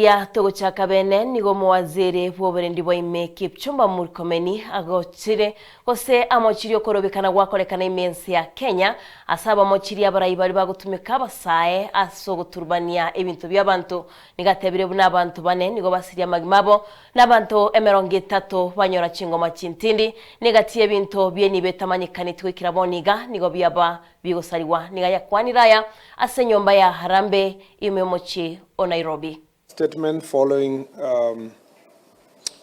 Ya togochaka bene nigo muwaziri bw'oburendi bwaime Kipchumba Murkomen agochire gose amochiri Okorobekana gwakorekana imensi ya Kenya asaba amochiri abarai bari bagutumika abasae aso guturbania ebintu by'abantu nigatebire buna abantu bane nigo basiria magimabo n'abantu 30 banyora chingoma chintindi nigatiye ebintu byeni betamanyikani twikira boniga nigo byaba bigosariwa nigayakwaniraya ase nyomba ya Harambe imemochi o Nairobi. Statement following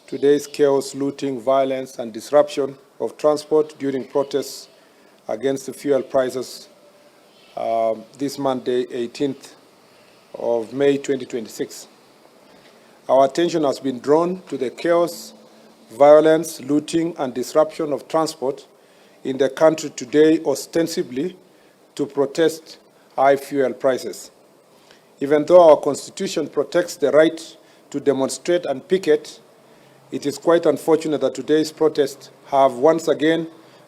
today's chaos, looting, violence and disruption of transport during protests against the fuel prices this Monday, 18th of May 2026. Our attention has been drawn to the chaos, violence, looting and disruption of transport in the country today, ostensibly to protest high fuel prices. Even though our Constitution protects the right to demonstrate and picket, it is quite unfortunate that today's protests have once again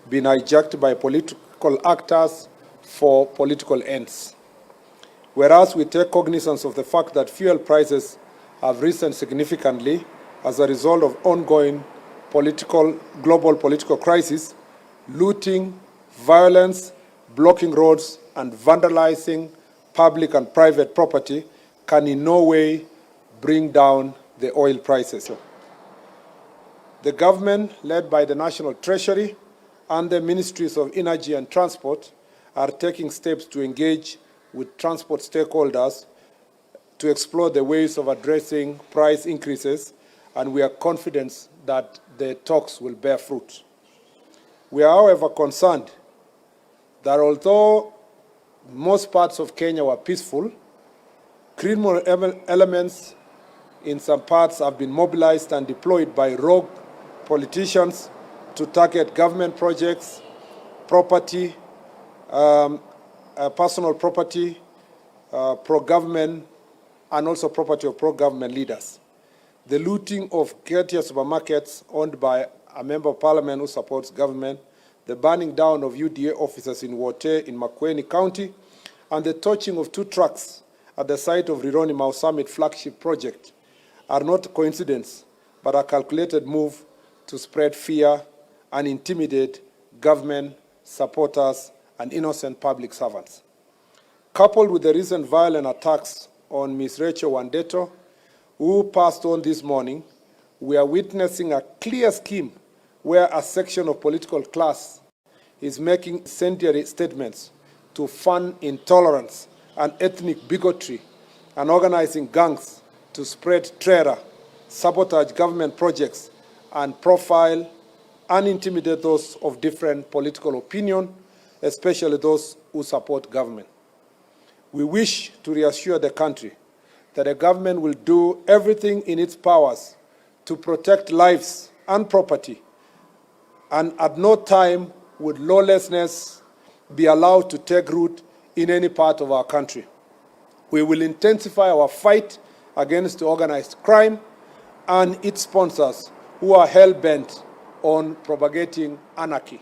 been hijacked by political actors for political ends. Whereas we take cognizance of the fact that fuel prices have risen significantly as a result of ongoing global political crisis, looting, violence, blocking roads, and vandalizing public and private property can in no way bring down the oil prices. The government, led by the National Treasury and the Ministries of Energy and Transport, are taking steps to engage with transport stakeholders to explore the ways of addressing price increases, and we are confident that the talks will bear fruit. We are, however, concerned that although most parts of Kenya were peaceful, criminal elements in some parts have been mobilized and deployed by rogue politicians to target government projects, property, personal property, pro-government, and also property of pro-government leaders. The looting of Ogikeirie supermarkets owned by a member of parliament who supports government, the burning down of UDA offices in Wote in Makueni County, and the torching of 2 trucks at the site of Rironi Mau Summit flagship project are not coincidence, but a calculated move to spread fear and intimidate government supporters and innocent public servants. Coupled with the recent violent attacks on Ms. Rachel Wandeto, who passed on this morning, we are witnessing a clear scheme where a section of political class is making incendiary statements to fund intolerance and ethnic bigotry and organizing gangs to spread terror, sabotage government projects, and profile and intimidate those of different political opinion, especially those who support government. We wish to reassure the country that the government will do everything in its powers to protect lives and property, and at no time would lawlessness be allowed to take root in any part of our country. We will intensify our fight against organized crime and its sponsors who are hell-bent on propagating anarchy.